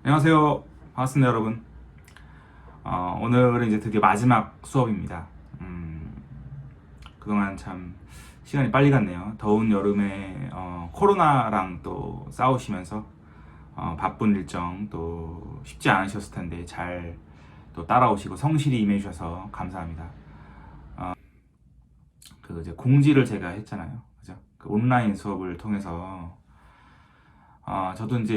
안녕하세요. 반갑습니다, 여러분. 오늘은 이제 드디어 마지막 수업입니다. 그동안 참 시간이 빨리 갔네요. 더운 여름에 코로나랑 또 싸우시면서 바쁜 일정 또 쉽지 않으셨을 텐데 잘 또 따라오시고 성실히 임해주셔서 감사합니다. 그 이제 공지를 제가 했잖아요. 그죠? 그 온라인 수업을 통해서 저도 이제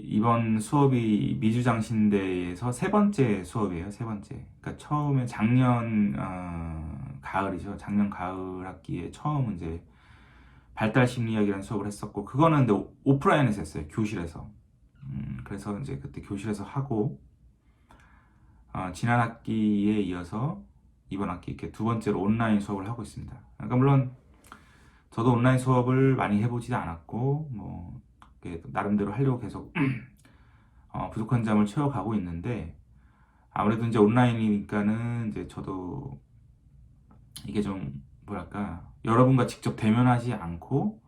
이번 수업이 미주장신대에서 세 번째 수업이에요. 세 번째. 그러니까 처음에 작년 가을이죠. 작년 가을 학기에 처음 이제 발달 심리학이라는 수업을 했었고, 그거는 근데 오프라인에서 했어요. 교실에서. 그래서 이제 그때 교실에서 하고, 지난 학기에 이어서 이번 학기 이렇게 두 번째로 온라인 수업을 하고 있습니다. 그러니까 물론 저도 온라인 수업을 많이 해보지도 않았고, 뭐 이렇게 나름대로 하려고 계속 부족한 점을 채워가고 있는데, 아무래도 이제 온라인이니까는 이제 저도 이게 좀 뭐랄까, 여러분과 직접 대면하지 않고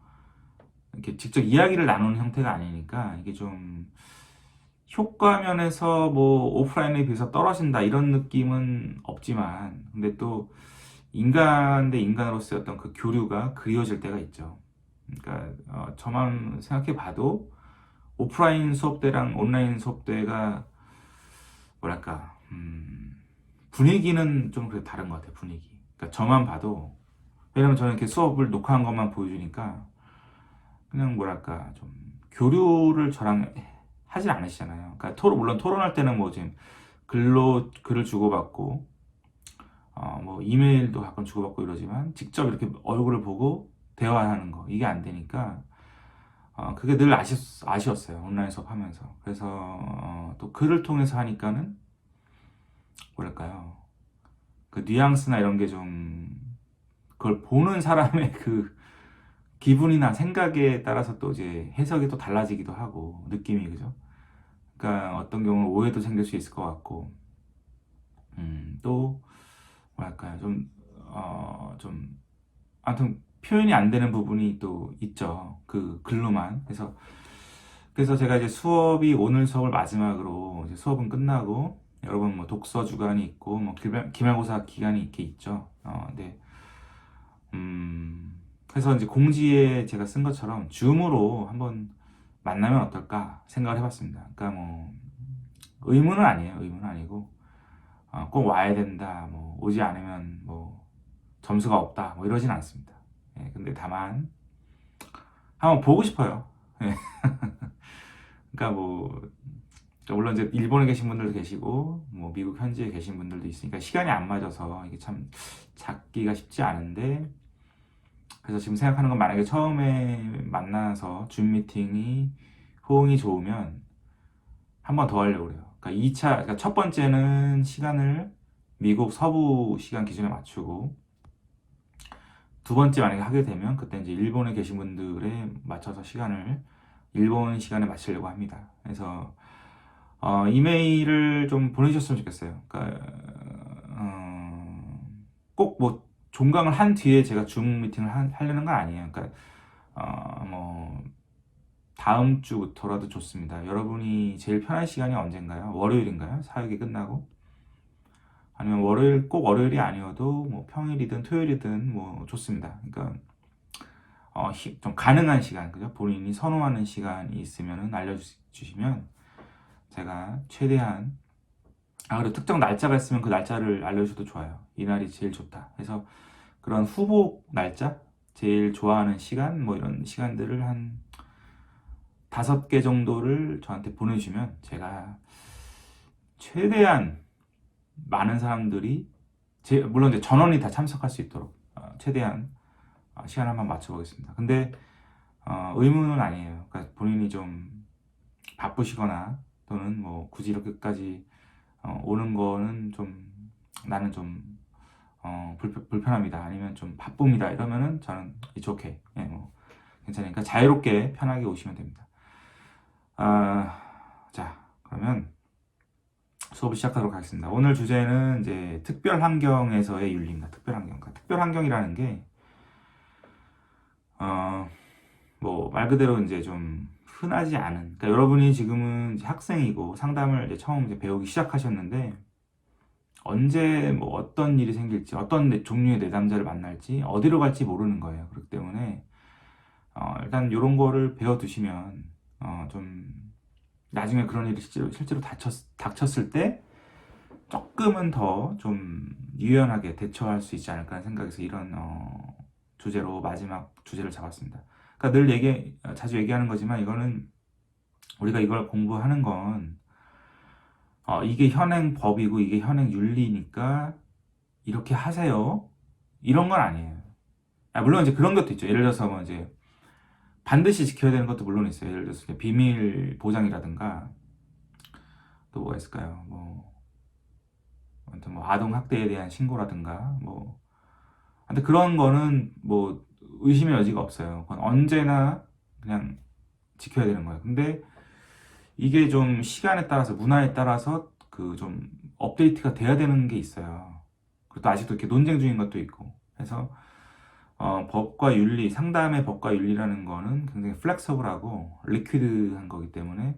이렇게 직접 이야기를 나누는 형태가 아니니까 이게 좀 효과 면에서 뭐 오프라인에 비해서 떨어진다 이런 느낌은 없지만, 근데 또 인간 대 인간으로서의 어떤 그 교류가 그리워질 때가 있죠. 그러니까 저만 생각해 봐도 오프라인 수업 때랑 온라인 수업 때가 뭐랄까, 분위기는 좀 그래도 다른 것 같아요. 분위기. 그러니까 저만 봐도, 왜냐면 저는 이렇게 수업을 녹화한 것만 보여주니까 그냥 뭐랄까 좀 교류를 저랑 하진 않으시잖아요. 그러니까 물론 토론할 때는 뭐 지금 글로 글을 주고받고 뭐 이메일도 가끔 주고받고 이러지만, 직접 이렇게 얼굴을 보고 대화하는 거 이게 안 되니까 그게 늘 아쉬웠어요. 온라인 수업 하면서. 그래서 또 글을 통해서 하니까는 뭐랄까요, 그 뉘앙스나 이런 게 좀, 그걸 보는 사람의 그 기분이나 생각에 따라서 또 이제 해석이 또 달라지기도 하고, 느낌이, 그죠? 그러니까 어떤 경우는 오해도 생길 수 있을 것 같고, 또 뭐랄까요, 좀 아무튼 표현이 안 되는 부분이 또 있죠. 그 글로만. 그래서 제가 이제 수업이, 오늘 수업을 마지막으로 이제 수업은 끝나고, 여러분 뭐 독서 주간이 있고 뭐 기말고사 기간이 이렇게 있죠. 네. 그래서 이제 공지에 제가 쓴 것처럼 줌으로 한번 만나면 어떨까 생각을 해봤습니다. 그러니까 뭐 의무는 아니에요. 의무는 아니고 꼭 와야 된다, 뭐 오지 않으면 뭐 점수가 없다, 뭐 이러진 않습니다. 예, 근데 다만 한번 보고 싶어요. 예. 그러니까 뭐 물론 이제 일본에 계신 분들도 계시고 뭐 미국 현지에 계신 분들도 있으니까 시간이 안 맞아서 이게 참 잡기가 쉽지 않은데, 그래서 지금 생각하는 건, 만약에 처음에 만나서 줌 미팅이 호응이 좋으면 한 번 더 하려고 그래요. 그러니까 그러니까 첫 번째는 시간을 미국 서부 시간 기준에 맞추고, 두 번째 만약에 하게 되면 그때 이제 일본에 계신 분들에 맞춰서 시간을 일본 시간에 맞추려고 합니다. 그래서 이메일을 좀 보내주셨으면 좋겠어요. 그러니까 꼭 뭐 종강을 한 뒤에 제가 줌 미팅을 하려는 건 아니에요. 그러니까 뭐 다음 주부터라도 좋습니다. 여러분이 제일 편한 시간이 언젠가요? 월요일인가요? 사역이 끝나고? 아니면 꼭 월요일이 아니어도 뭐 평일이든 토요일이든 뭐 좋습니다. 그러니까 좀 가능한 시간, 그죠? 본인이 선호하는 시간이 있으면은 알려주시면 제가 최대한, 그리고 특정 날짜가 있으면 그 날짜를 알려주셔도 좋아요. 이날이 제일 좋다 해서 그런 후보 날짜, 제일 좋아하는 시간, 뭐 이런 시간들을 한 5개 정도를 저한테 보내주시면 제가 최대한 많은 사람들이, 물론 이제 전원이 다 참석할 수 있도록 최대한 시간 한번 맞춰보겠습니다. 근데 의무는 아니에요. 그러니까 본인이 좀 바쁘시거나 또는 뭐 굳이 이렇게까지 오는 거는 좀, 나는 좀 불편합니다, 아니면 좀 바쁩니다, 이러면은 저는 it's okay. 예, 뭐 괜찮으니까 자유롭게 편하게 오시면 됩니다. 자, 그러면 수업을 시작하도록 하겠습니다. 오늘 주제는 이제 특별 환경에서의 윤리입니다. 특별 환경. 그러니까 특별 환경이라는 게 뭐 말 그대로 이제 좀 흔하지 않은, 그러니까 여러분이 지금은 이제 학생이고 상담을 이제 처음 이제 배우기 시작하셨는데 언제 뭐 어떤 일이 생길지, 어떤 종류의 내담자를 만날지, 어디로 갈지 모르는 거예요. 그렇기 때문에 일단 이런 거를 배워두시면 좀 나중에 그런 일이 실제로 닥쳤을 때 조금은 더 좀 유연하게 대처할 수 있지 않을까 하는 생각에서 이런 주제로 마지막 주제를 잡았습니다. 그러니까 늘 자주 얘기하는 거지만 이거는 우리가 이걸 공부하는 건 이게 현행 법이고 이게 현행 윤리니까 이렇게 하세요. 이런 건 아니에요. 물론 이제 그런 것도 있죠. 예를 들어서 뭐 이제 반드시 지켜야 되는 것도 물론 있어요. 예를 들어서 이제 비밀 보장이라든가 또 뭐가 있을까요? 뭐 아무튼 뭐 아동 학대에 대한 신고라든가 뭐 근데 그런 거는 뭐 의심의 여지가 없어요. 그건 언제나 그냥 지켜야 되는 거예요. 근데 이게 좀 시간에 따라서 문화에 따라서 그 좀 업데이트가 돼야 되는 게 있어요. 그리고 또 아직도 이렇게 논쟁 중인 것도 있고. 그래서 법과 윤리, 상담의 법과 윤리라는 거는 굉장히 플렉서블하고 리퀴드한 거기 때문에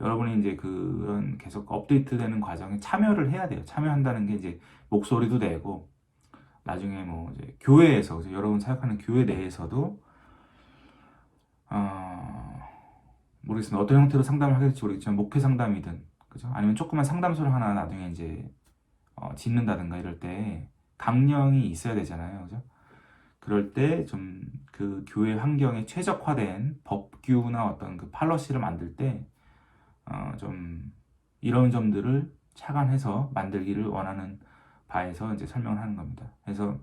여러분이 이제 그런 계속 업데이트되는 과정에 참여를 해야 돼요. 참여한다는 게 이제 목소리도 내고 나중에 뭐 이제 교회에서 이제 여러분 사역하는 교회 내에서도 모르겠습니다. 어떤 형태로 상담을 하게 될지 모르겠지만 목회 상담이든 그죠? 아니면 조그만 상담소를 하나 나중에 이제 짓는다든가 이럴 때 강령이 있어야 되잖아요. 그죠? 그럴 때 좀 그 교회 환경에 최적화된 법규나 어떤 그 팔러시를 만들 때 좀 이런 점들을 착안해서 만들기를 원하는 바에서 이제 설명을 하는 겁니다. 그래서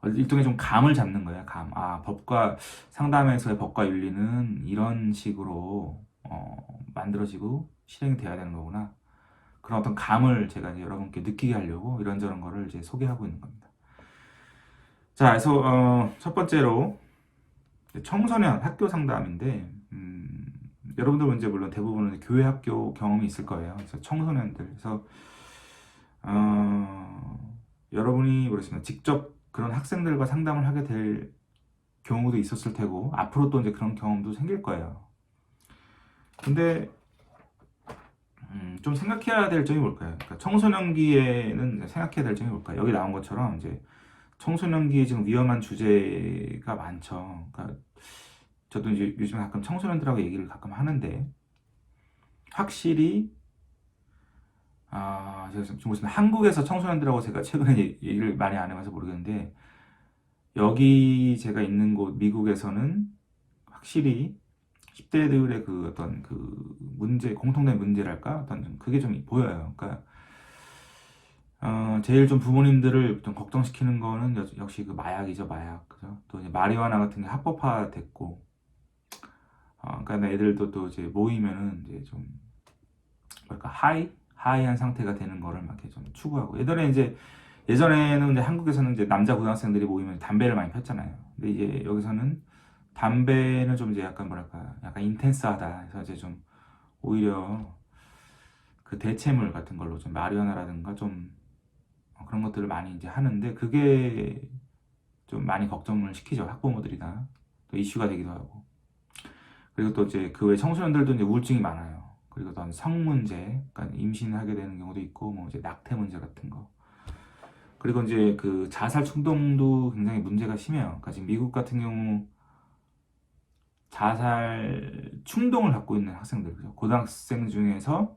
일종의 좀 감을 잡는 거예요. 감. 법과 상담에서의 법과 윤리는 이런 식으로 만들어지고 실행이 돼야 되는 거구나. 그런 어떤 감을 제가 이제 여러분께 느끼게 하려고 이런저런 거를 이제 소개하고 있는 겁니다. 자, 그래서 첫 번째로 청소년 학교 상담인데 여러분들 이제 물론 대부분은 교회 학교 경험이 있을 거예요. 그래서 청소년들, 그래서 여러분이 그렇습니다. 직접 그런 학생들과 상담을 하게 될 경우도 있었을 테고 앞으로 또 이제 그런 경험도 생길 거예요. 근데 좀 생각해야 될 점이 뭘까요? 그러니까 청소년기에는 생각해야 될 점이 뭘까요? 여기 나온 것처럼 이제 청소년기에 지금 위험한 주제가 많죠. 그러니까 저도 이제 요즘 가끔 청소년들하고 얘기를 가끔 하는데 확실히 제가 지금 무슨 한국에서 청소년들하고 제가 최근에 얘기를 많이 안 해봐서 모르겠는데 여기 제가 있는 곳 미국에서는 확실히 10대들의 그 어떤 그 문제, 공통된 문제랄까? 어떤 그게 좀 보여요. 그러니까 제일 좀 부모님들을 좀 걱정시키는 거는 역시 그 마약이죠, 마약. 그죠? 또 이제 마리화나 같은 게 합법화됐고, 그러니까 애들도 또 이제 모이면은 이제 좀 뭐랄까 하이한 상태가 되는 거를 막 이렇게 좀 추구하고. 예전에는 이제 한국에서는 이제 남자 고등학생들이 모이면 담배를 많이 폈잖아요. 근데 이제 여기서는 담배는 좀 이제 약간 뭐랄까, 약간 인텐스하다 해서 이제 좀 오히려 그 대체물 같은 걸로 좀 마리화나라든가 좀 그런 것들을 많이 이제 하는데 그게 좀 많이 걱정을 시키죠. 학부모들이나 또 이슈가 되기도 하고. 그리고 또 이제 그 외 청소년들도 이제 우울증이 많아요. 그리고 또 성 문제, 그러니까 임신하게 되는 경우도 있고, 뭐 이제 낙태 문제 같은 거. 그리고 이제 그 자살 충동도 굉장히 문제가 심해요. 그러니까 지금 미국 같은 경우 자살 충동을 갖고 있는 학생들, 그죠? 고등학생 중에서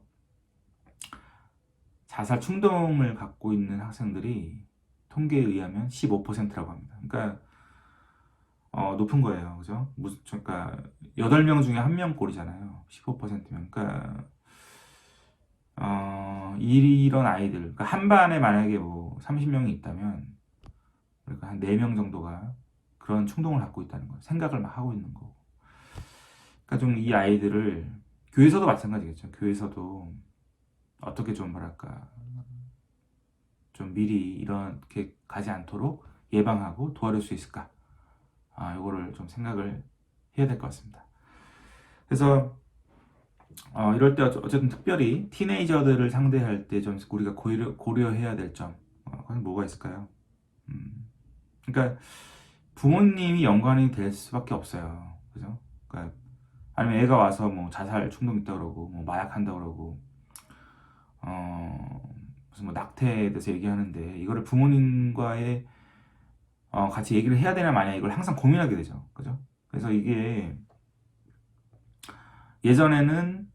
자살 충동을 갖고 있는 학생들이 통계에 의하면 15%라고 합니다. 그러니까 높은 거예요. 그죠? 그러니까 8명 중에 1명 꼴이잖아요. 15%면. 그러니까 이런 아이들, 그러니까 한 반에 만약에 뭐 30명이 있다면 그러니까 한 4명 정도가 그런 충동을 갖고 있다는 거예요. 생각을 막 하고 있는 거고. 그러니까 좀 이 아이들을 교회에서도 마찬가지겠죠. 교회에서도 어떻게 좀 뭐랄까 좀 미리 이렇게 가지 않도록 예방하고 도와줄 수 있을까? 요거를 좀 생각을 해야 될 것 같습니다. 그래서 이럴 때 어쨌든 특별히 티네이저들을 상대할 때 좀 우리가 고려해야 될 점, 그건 뭐가 있을까요? 그러니까 부모님이 연관이 될 수밖에 없어요. 그죠? 그러니까 아니면 애가 와서 뭐 자살 충동 있다 그러고 뭐 마약한다 그러고 무슨 뭐 낙태에 대해서 얘기하는데 이거를 부모님과의 같이 얘기를 해야 되나 마냐 이걸 항상 고민하게 되죠. 그죠? 그래서 이게 예전에는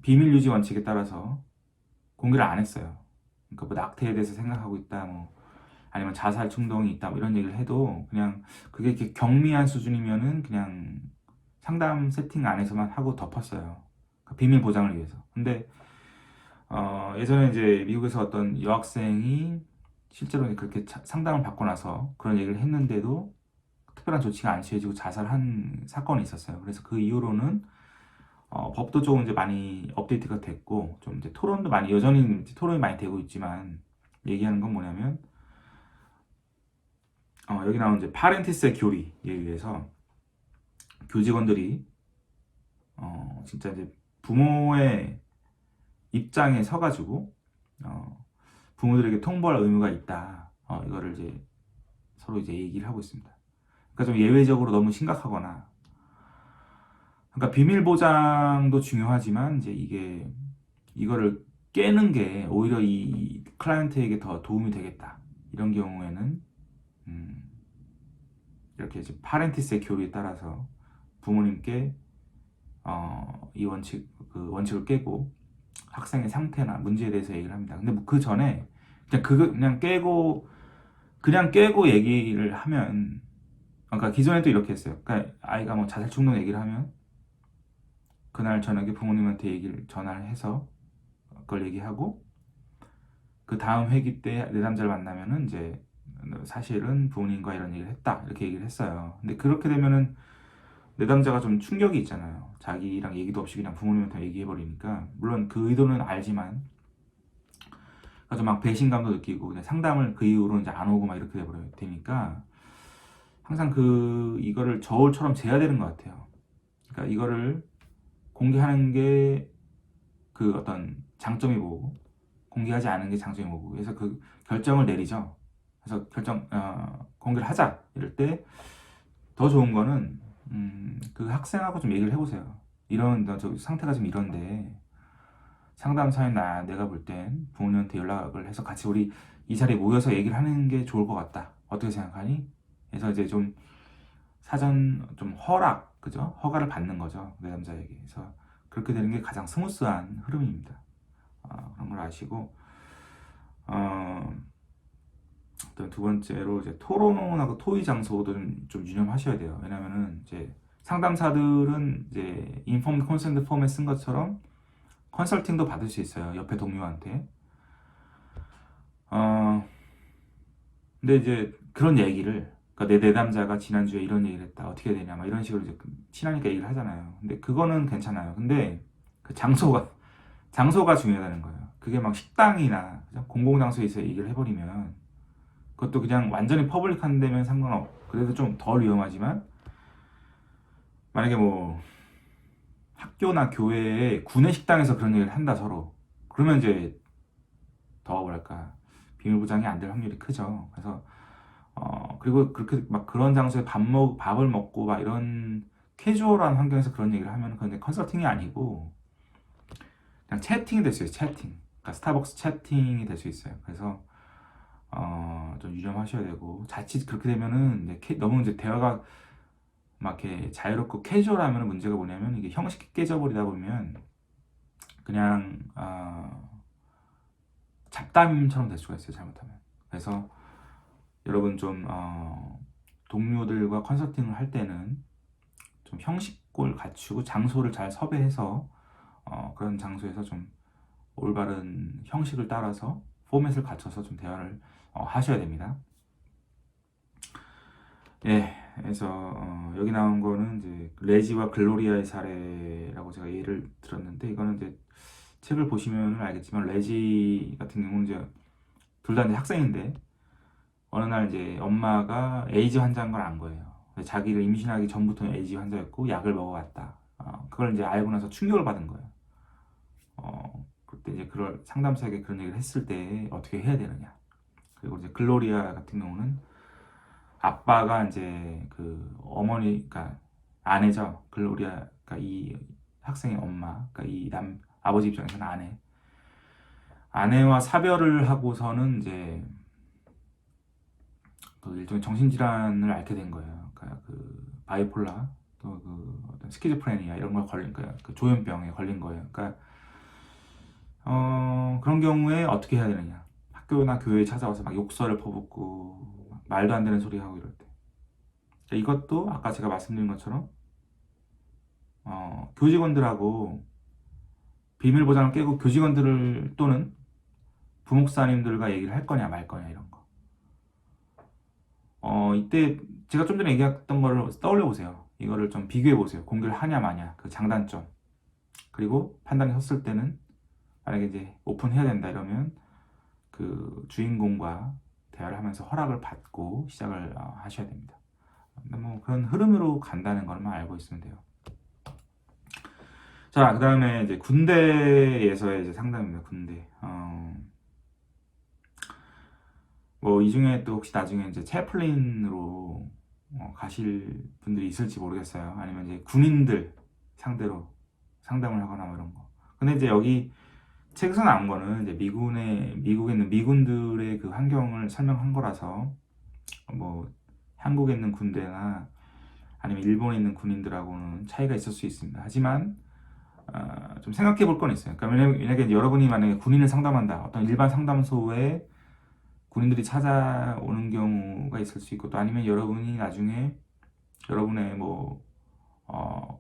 비밀 유지 원칙에 따라서 공개를 안 했어요. 그러니까 뭐 낙태에 대해서 생각하고 있다, 뭐 아니면 자살 충동이 있다, 뭐 이런 얘기를 해도 그냥 그게 이렇게 경미한 수준이면은 그냥 상담 세팅 안에서만 하고 덮었어요. 그 비밀 보장을 위해서. 근데 예전에 이제 미국에서 어떤 여학생이 실제로 그렇게 상담을 받고 나서 그런 얘기를 했는데도 특별한 조치가 안 취해지고 자살한 사건이 있었어요. 그래서 그 이후로는 법도 조금 이제 많이 업데이트가 됐고 좀 이제 토론도 많이 여전히 이제 토론이 많이 되고 있지만 얘기하는 건 뭐냐면 여기 나오는 이제 파렌티스의 교리에 의해서 교직원들이 진짜 이제 부모의 입장에 서가지고 부모들에게 통보할 의무가 있다. 이거를 이제 서로 이제 얘기를 하고 있습니다. 그러니까 좀 예외적으로 너무 심각하거나, 그러니까 비밀 보장도 중요하지만 이제 이거를 깨는 게 오히려 이 클라이언트에게 더 도움이 되겠다. 이런 경우에는 이렇게 이제 파렌티스의 교리에 따라서 부모님께 이 그 원칙을 깨고 학생의 상태나 문제에 대해서 얘기를 합니다. 근데 뭐 그 전에 그냥 깨고 얘기를 하면, 그러니까 기존에도 이렇게 했어요. 그러니까 아이가 뭐 자살 충동 얘기를 하면 그날 저녁에 부모님한테 전화를 해서 그걸 얘기하고 그 다음 회기 때 내담자를 만나면은 이제 사실은 부모님과 이런 얘기를 했다 이렇게 얘기를 했어요. 근데 그렇게 되면은 내담자가 좀 충격이 있잖아요. 자기랑 얘기도 없이 그냥 부모님한테 얘기해버리니까. 물론 그 의도는 알지만 그래서 막 배신감도 느끼고 그냥 상담을 그 이후로 이제 안 오고 막 이렇게 되니까 항상 이거를 저울처럼 재야 되는 것 같아요. 그러니까 이거를 공개하는 게 그 어떤 장점이 뭐고 공개하지 않은 게 장점이 뭐고, 그래서 그 결정을 내리죠. 그래서 공개를 하자 이럴 때 더 좋은 거는 그 학생하고 좀 얘기를 해보세요. 저 상태가 좀 이런데 상담사인 내가 볼 땐 부모님한테 연락을 해서 같이 우리 이 자리에 모여서 얘기를 하는 게 좋을 것 같다. 어떻게 생각하니? 그래서 이제 좀 사전 좀 그죠? 허가를 받는 거죠. 내담자에게. 그래서 그렇게 되는 게 가장 스무스한 흐름입니다. 그런 걸 아시고, 어떤 두 번째로 이제 토론하고 토의 장소도 좀 유념하셔야 돼요. 왜냐면은 이제 상담사들은 이제 인폼드 콘센트 폼에 쓴 것처럼 컨설팅도 받을 수 있어요. 옆에 동료한테. 근데 이제 그런 얘기를, 그러니까 내 내담자가 지난주에 이런 얘기를 했다. 어떻게 해야 되냐. 막 이런 식으로 이제 친하니까 얘기를 하잖아요. 근데 그거는 괜찮아요. 근데 그 장소가 중요하다는 거예요. 그게 막 식당이나 그죠? 공공장소에서 얘기를 해버리면 그것도 그냥 완전히 퍼블릭한 데면 그래도 좀 덜 위험하지만 만약에 뭐 학교나 교회의 구내식당에서 그런 얘기를 한다 서로, 그러면 이제 더 뭐랄까 비밀 보장이 안 될 확률이 크죠. 그래서 그리고 그렇게 막 그런 장소에 밥을 먹고 막 이런 캐주얼한 환경에서 그런 얘기를 하면 그건 컨설팅이 아니고 그냥 채팅이 될 수 있어요. 채팅. 그러니까 스타벅스 채팅이 될 수 있어요. 그래서 좀 유념하셔야 되고, 자칫 그렇게 되면은 너무 이제 대화가 막 이렇게 자유롭고 캐주얼하면 문제가 뭐냐면 이게 형식이 깨져버리다 보면 그냥 잡담처럼 될 수가 있어요. 잘못하면. 그래서 여러분 좀 동료들과 컨설팅을 할 때는 좀 형식을 갖추고 장소를 잘 섭외해서 그런 장소에서 좀 올바른 형식을 따라서 포맷을 갖춰서 좀 대화를 하셔야 됩니다. 예, 그래서 여기 나온 거는 이제 레지와 글로리아의 사례라고 제가 예를 들었는데, 이거는 이제 책을 보시면 알겠지만 레지 같은 경우는 이제 둘 다 이제 학생인데 어느 날 이제 엄마가 에이즈 환자인 걸 안 거예요. 자기를 임신하기 전부터 에이즈 환자였고 약을 먹어왔다. 그걸 이제 알고 나서 충격을 받은 거예요. 그때 이제 그럴 상담사에게 그런 얘기를 했을 때 어떻게 해야 되느냐. 그리고 이제 글로리아 같은 경우는 아빠가 이제 그 어머니, 그러니까 아내죠. 글로리아, 그러니까 이 학생의 엄마, 그러니까 이 아버지 입장에서는 아내와 사별을 하고서는 이제 또 일종의 정신질환을 앓게 된 거예요. 그러니까 그 바이폴라 또 그 어떤 스키즈프레니아 이런 걸 걸린 거예요. 그 조현병에 걸린 거예요. 그러니까 그런 경우에 어떻게 해야 되느냐? 학교나 교회에 찾아와서 막 욕설을 퍼붓고 막 말도 안 되는 소리 하고 이럴 때. 그러니까 이것도 아까 제가 말씀드린 것처럼 교직원들하고 비밀 보장을 깨고 교직원들을 또는 부목사님들과 얘기를 할 거냐 말 거냐 이런 거. 이때 제가 좀 전에 얘기했던 거를 떠올려 보세요. 이거를 좀 비교해 보세요. 공개를 하냐 마냐 그 장단점. 그리고 판단이 섰을 때는 만약에 이제 오픈해야 된다 이러면 그 주인공과 대화를 하면서 허락을 받고 시작을 하셔야 됩니다. 뭐 그런 흐름으로 간다는 것만 알고 있으면 돼요. 자, 그 다음에 이제 군대에서의 이제 상담입니다. 군대. 뭐 이 중에 또 혹시 나중에 이제 채플린으로 가실 분들이 있을지 모르겠어요. 아니면 이제 군인들 상대로 상담을 하거나 뭐 이런 거. 근데 이제 여기 책에서 나온 거는 이제 미국에 있는 미군들의 그 환경을 설명한 거라서 뭐 한국에 있는 군대나 아니면 일본에 있는 군인들하고는 차이가 있을 수 있습니다. 하지만 좀 생각해 볼 건 있어요. 그러니까 만약에 여러분이 만약에 군인을 상담한다, 어떤 일반 상담소에 군인들이 찾아오는 경우가 있을 수 있고, 또 아니면 여러분이 나중에 여러분의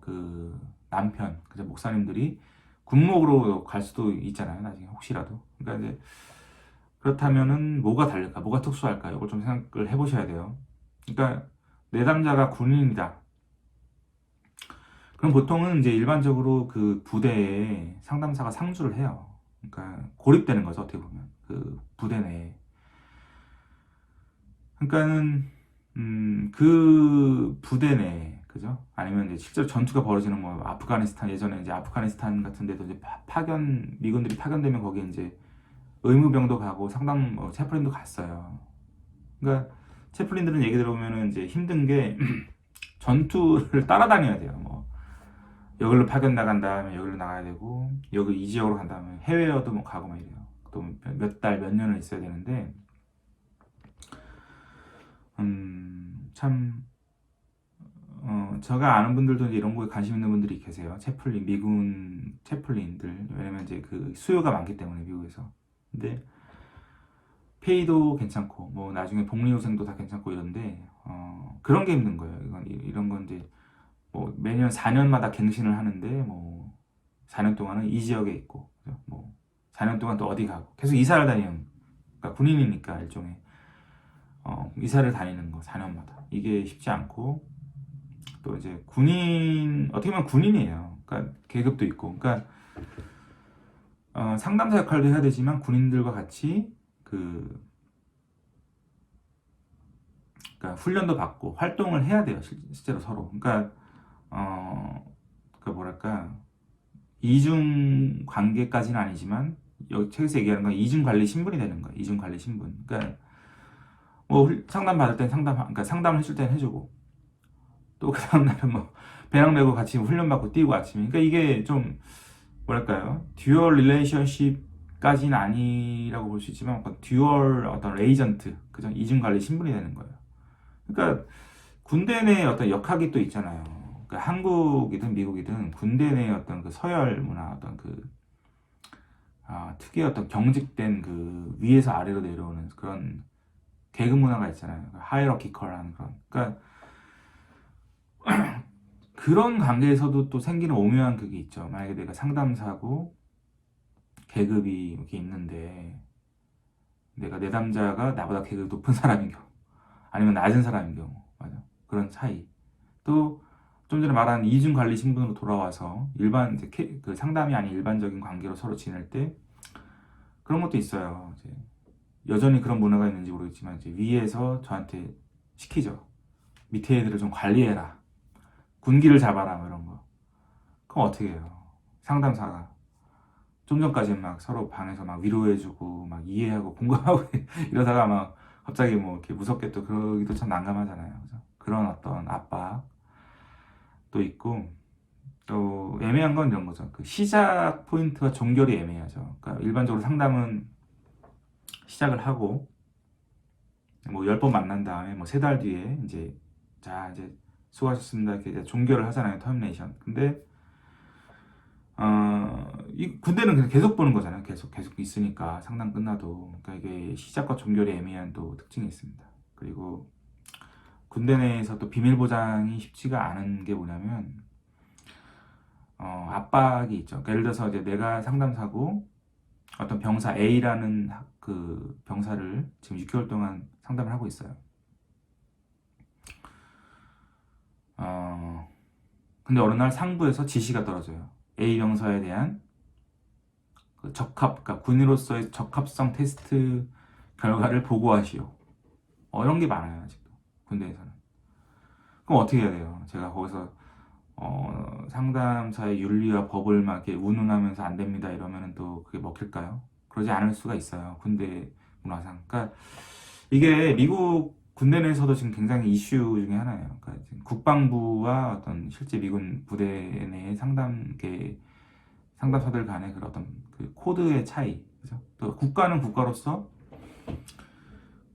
그 남편, 그죠, 목사님들이 군목으로 갈 수도 있잖아요. 나중에 혹시라도. 그러니까 이제 그렇다면은 뭐가 다를까, 뭐가 특수할까, 이걸 좀 생각을 해보셔야 돼요. 그러니까 내담자가 군인이다. 그럼 보통은 이제 일반적으로 그 부대에 상담사가 상주를 해요. 그러니까 고립되는 거죠, 어떻게 보면 그 부대 내에. 그러니까는 그 부대 내에, 그죠? 아니면 이제 실제로 전투가 벌어지는 뭐 아프가니스탄, 예전에 이제 아프가니스탄 같은 데도 이제 미군들이 파견되면 거기에 이제 의무병도 가고 상담 채플린도 갔어요. 그러니까 채플린들은 얘기 들어보면은 이제 힘든 게 전투를 따라다녀야 돼요. 뭐 여기로 파견 나간 다음에 여기로 나가야 되고, 여기 이 지역으로 간 다음에 해외여도 뭐 가고 막 이래요. 또 몇 달, 몇 년을 있어야 되는데, 참, 제가 아는 분들도 이제 이런 거에 관심 있는 분들이 계세요. 미군 채플린들. 왜냐면 이제 그 수요가 많기 때문에, 미국에서. 근데, 페이도 괜찮고, 뭐, 나중에 복리후생도 다 괜찮고 이런데, 그런 게 힘든 거예요. 이런 건 이제, 뭐, 매년 4년마다 갱신을 하는데, 뭐, 4년 동안은 이 지역에 있고, 그죠? 뭐, 4년 동안 또 어디 가고, 계속 이사를 다니는, 그러니까 군인이니까 일종의, 이사를 다니는 거, 4년마다. 이게 쉽지 않고, 또 이제 어떻게 보면 군인이에요. 그러니까 계급도 있고, 그러니까, 상담사 역할도 해야 되지만, 군인들과 같이, 그러니까 훈련도 받고, 활동을 해야 돼요, 실제로 서로. 그러니까, 그 뭐랄까, 이중 관계까지는 아니지만 여기 책에서 얘기하는 건 이중 관리 신분이 되는 거예요. 이중 관리 신분. 그러니까 뭐 상담 받을 땐 그러니까 상담을 해줄 땐 해주고, 또 그 다음 날은 뭐 배낭 메고 같이 훈련 받고 뛰고 아침에. 그러니까 이게 좀 뭐랄까요, 듀얼 릴레이션십까지는 아니라고 볼 수 있지만 듀얼 어떤 에이전트, 그죠? 이중 관리 신분이 되는 거예요. 그러니까 군대 내 어떤 역학이 또 있잖아요. 그러니까 한국이든 미국이든 군대 내 어떤 그 서열 문화, 어떤 특유의 어떤 경직된 그 위에서 아래로 내려오는 그런 계급 문화가 있잖아요. 하이러키컬한 그런. 그러니까 그런 관계에서도 또 생기는 오묘한 그게 있죠. 만약에 내가 상담사고 계급이 이렇게 있는데, 내가 내담자가 나보다 계급이 높은 사람인 경우, 아니면 낮은 사람인 경우, 맞아. 그런 차이. 또 좀 전에 말한 이중 관리 신분으로 돌아와서 일반 이제 그 상담이 아닌 일반적인 관계로 서로 지낼 때 그런 것도 있어요. 이제 여전히 그런 문화가 있는지 모르겠지만 이제 위에서 저한테 시키죠. 밑에 애들을 좀 관리해라. 군기를 잡아라. 뭐 이런 거. 그럼 어떻게 해요? 상담사가 좀 전까지는 막 서로 방에서 막 위로해주고 막 이해하고 공감하고 이러다가 막 갑자기 뭐 이렇게 무섭게 또 그러기도 참 난감하잖아요. 그죠? 그런 어떤 압박. 있고, 또 애매한 건 이런 거죠. 그 시작 포인트와 종결이 애매하죠. 그러니까 일반적으로 상담은 시작을 하고 뭐 10번 만난 다음에 뭐 3달 뒤에 이제 자 이제 수고하셨습니다 이렇게 이제 종결을 하잖아요. 터미네이션. 근데 이 군대는 그냥 계속 보는 거잖아요. 계속 있으니까 상담 끝나도. 그러니까 이게 시작과 종결이 애매한 또 특징이 있습니다. 그리고 군대 내에서 또 비밀 보장이 쉽지가 않은 게 뭐냐면 압박이 있죠. 그러니까 예를 들어서 이제 내가 상담사고 어떤 병사 A라는 그 병사를 지금 6개월 동안 상담을 하고 있어요. 근데 어느 날 상부에서 지시가 떨어져요. A 병사에 대한 그 그러니까 군인으로서의 적합성 테스트 결과를 보고하시오. 이런 게 많아요, 아직도 군대에서는. 그럼 어떻게 해야 돼요? 제가 거기서 상담사의 윤리와 법을 막 이렇게 운운하면서 안 됩니다 이러면은 또 그게 먹힐까요? 그러지 않을 수가 있어요. 군대 문화상. 그러니까 이게 미국 군대 내에서도 지금 굉장히 이슈 중에 하나예요. 그러니까 지금 국방부와 어떤 실제 미군 부대 내의 상담사들 간의 그런 어떤 그 코드의 차이, 그죠? 또 국가는 국가로서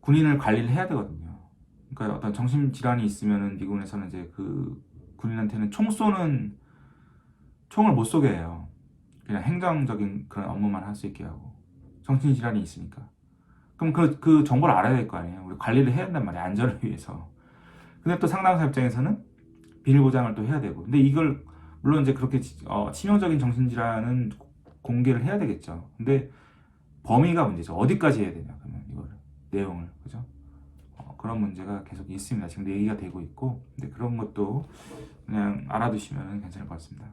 군인을 관리를 해야 되거든요. 그러니까 어떤 정신질환이 있으면은 미군에서는 이제 그 군인한테는 총을 못 쏘게 해요. 그냥 행정적인 그런 업무만 할 수 있게 하고. 정신질환이 있으니까. 그럼 그 정보를 알아야 될 거 아니에요. 우리 관리를 해야 한단 말이에요. 안전을 위해서. 근데 또 상담사 입장에서는 비밀 보장을 또 해야 되고. 근데 이걸, 물론 이제 그렇게 치명적인 정신질환은 공개를 해야 되겠죠. 근데 범위가 문제죠. 어디까지 해야 되냐, 그러면 이거를. 내용을. 그죠? 그런 문제가 계속 있습니다. 지금 얘기가 되고 있고. 근데 그런 것도 그냥 알아두시면 괜찮을 것 같습니다.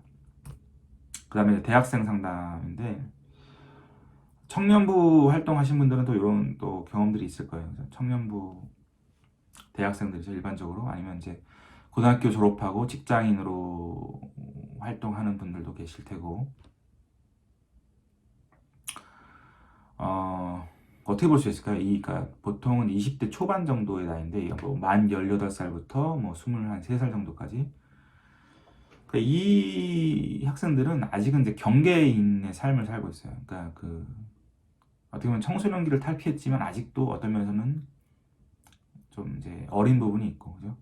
그 다음에 대학생 상담인데, 청년부 활동하신 분들은 또 이런 또 경험들이 있을 거예요. 청년부 대학생들이죠, 일반적으로. 아니면 이제 고등학교 졸업하고 직장인으로 활동하는 분들도 계실 테고. 어떻게 볼 수 있을까요? 그러니까 보통은 20대 초반 정도의 나이인데, 만 18살부터 뭐 23살 정도까지. 그러니까 이 학생들은 아직은 이제 경계인의 삶을 살고 있어요. 그러니까 어떻게 보면 청소년기를 탈피했지만 아직도 어떤 면에서는 좀 이제 어린 부분이 있고, 그죠?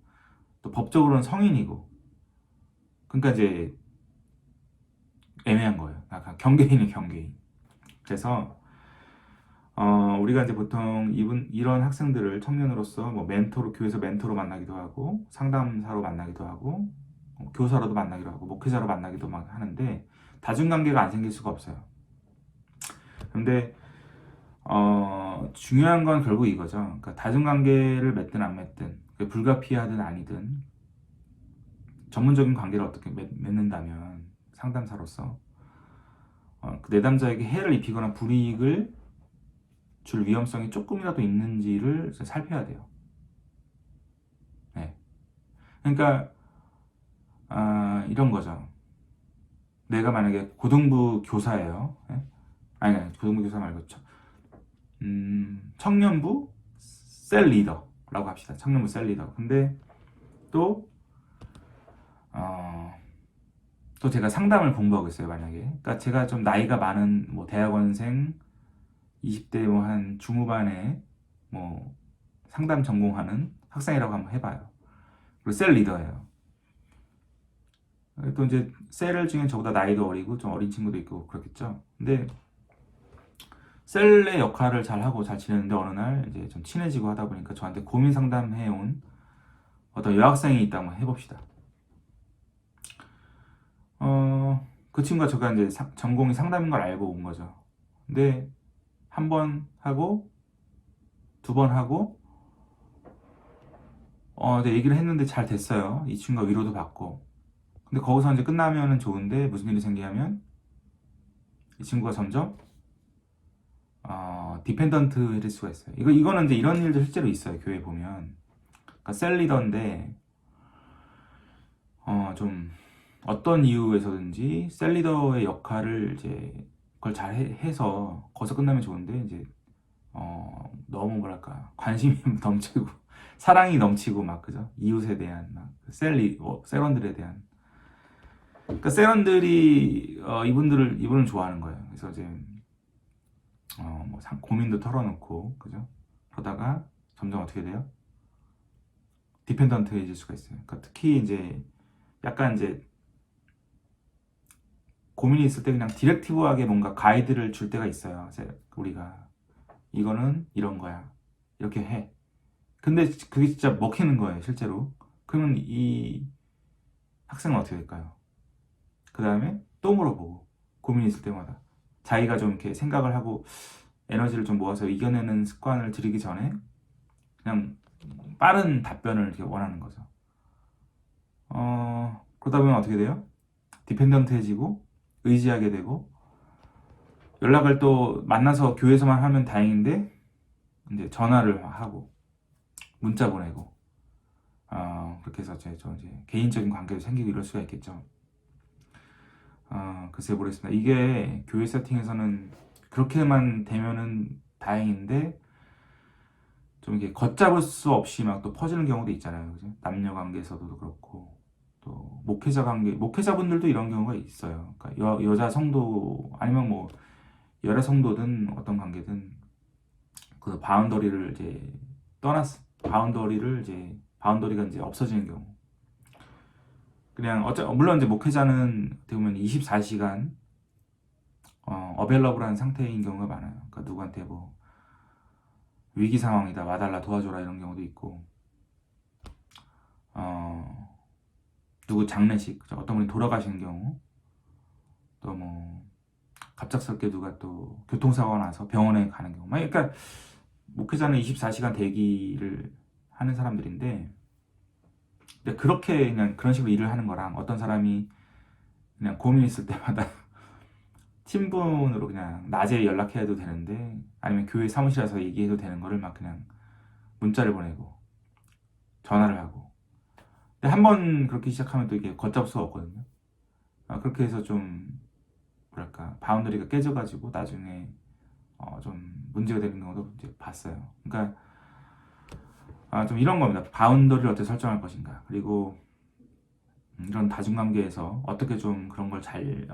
또 법적으로는 성인이고, 그러니까 이제 애매한 거예요. 약간 경계인이 경계인. 그래서 우리가 이제 보통 이런 학생들을 청년으로서 뭐 교회에서 멘토로 만나기도 하고, 상담사로 만나기도 하고, 교사로도 만나기도 하고, 목회자로 만나기도 막 하는데, 다중관계가 안 생길 수가 없어요. 근데 중요한 건 결국 이거죠. 그러니까 다중관계를 맺든 안 맺든, 불가피하든 아니든, 전문적인 관계를 어떻게 맺는다면 상담사로서 그 내담자에게 해를 입히거나 불이익을 줄 위험성이 조금이라도 있는지를 살펴야 돼요. 네. 그러니까 이런 거죠. 내가 만약에 고등부 교사예요. 네? 아니, 고등부 교사 말고 청년부 셀 리더라고 합시다. 청년부 셀 리더. 근데 또 또 제가 상담을 공부하고 있어요, 만약에. 그러니까 제가 좀 나이가 많은 뭐 대학원생, 20대 뭐 한 중후반에 뭐 상담 전공하는 학생이라고 한번 해봐요. 그리고 셀 리더예요. 또 이제 셀 중에 저보다 나이도 어리고 좀 어린 친구도 있고 그렇겠죠. 근데 셀의 역할을 잘 하고 잘 지내는데 어느 날 이제 좀 친해지고 하다 보니까 저한테 고민 상담해온 어떤 여학생이 있다고 해봅시다. 그 친구가 제가 이제 전공이 상담인 걸 알고 온 거죠. 근데 한 번 하고 두 번 하고 네, 얘기를 했는데 잘 됐어요. 이 친구가 위로도 받고. 근데 거기서 이제 끝나면은 좋은데 무슨 일이 생기냐면 이 친구가 점점 디펜던트일 수가 있어요. 이거는 이제 이런 일도 실제로 있어요. 교회 보면. 그러니까 셀 리더인데 좀 어떤 이유에서든지 셀 리더의 역할을 이제 그걸 잘 해서 거기서 끝나면 좋은데 이제 너무 뭐랄까 관심이 넘치고 사랑이 넘치고 막 그죠? 이웃에 대한 막 셀원들에 대한 그러니까 세런들이 이분을 좋아하는 거예요. 그래서 이제 뭐 고민도 털어놓고 그죠? 그러다가 점점 어떻게 돼요? 디펜던트해질 수가 있어요. 그러니까 특히 이제 약간 이제 고민이 있을 때 그냥 디렉티브하게 뭔가 가이드를 줄 때가 있어요. 우리가 이거는 이런 거야. 이렇게 해. 근데 그게 진짜 먹히는 거예요, 실제로. 그러면 이 학생은 어떻게 될까요? 그 다음에 또 물어보고, 고민이 있을 때마다. 자기가 좀 이렇게 생각을 하고 에너지를 좀 모아서 이겨내는 습관을 들이기 전에 그냥 빠른 답변을 이렇게 원하는 거죠. 그러다 보면 어떻게 돼요? 디펜던트해지고, 의지하게 되고, 연락을 또 만나서 교회에서만 하면 다행인데, 이제 전화를 하고, 문자 보내고, 그렇게 해서 이제 개인적인 관계도 생기고 이럴 수가 있겠죠. 글쎄 모르겠습니다. 이게 교회 세팅에서는 그렇게만 되면은 다행인데, 좀 이게 걷잡을 수 없이 막 또 퍼지는 경우도 있잖아요. 그죠? 남녀 관계에서도 그렇고, 또 목회자분들도 이런 경우가 있어요. 그러니까 여자 성도, 아니면 뭐, 여자 성도든 어떤 관계든, 그 바운더리가 이제 없어지는 경우. 그냥 물론 이제 목회자는 어떻게 보면 24시간 어벨러블한 상태인 경우가 많아요. 그러니까 누구한테 뭐 위기 상황이다, 와달라, 도와줘라 이런 경우도 있고, 누구 장례식, 그죠? 어떤 분이 돌아가시는 경우, 또 뭐 갑작스럽게 누가 또 교통사고가 나서 병원에 가는 경우. 그러니까 목회자는 24시간 대기를 하는 사람들인데, 근데 그렇게 그냥 그런 식으로 일을 하는 거랑 어떤 사람이 그냥 고민 있을 때마다 팀분으로 그냥 낮에 연락해도 되는데, 아니면 교회 사무실에서 얘기해도 되는 거를 막 그냥 문자를 보내고 전화를 하고. 근데 한 번 그렇게 시작하면 또 이게 걷잡을 수가 없거든요. 그렇게 해서 좀 뭐랄까 바운더리가 깨져가지고 나중에 좀 문제가 되는 경우도 이제 봤어요. 그러니까 좀 이런 겁니다. 바운더리를 어떻게 설정할 것인가. 그리고 이런 다중관계에서 어떻게 좀 그런 걸 잘